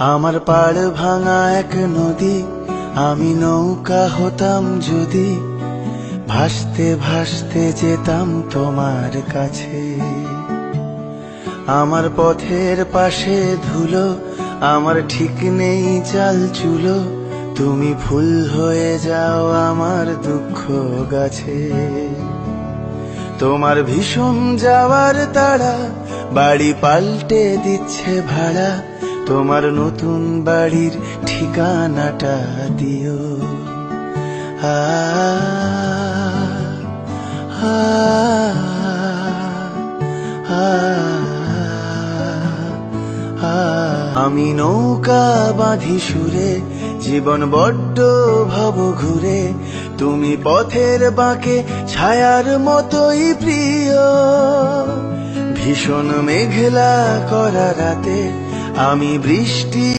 আমার পাড় ভাঙা এক নদী, আমি নৌকা হতাম যদি, ভাসতে ভাসতে যেতাম তোমার কাছে। আমার পথের পাশে ধুলো, আমার ঠিক নেই চাল চুলো, তুমি ফুল হয়ে যাও আমার দুঃখ গাছে। তোমার ভীষণ যাওয়ার তাড়া বাড়ি পাল্টে দিচ্ছে ভাড়া, তোমার নতুন বাড়ির ঠিকানাটা দিও। আ আ আ আমি নৌকা বাঁধি সুরে, জীবন বড্ড ভব ঘুরে, তুমি পথের বাঁকে ছায়ার মতোই প্রিয়। ভীষণ মেঘলা করা রাতে আমি বৃষ্টি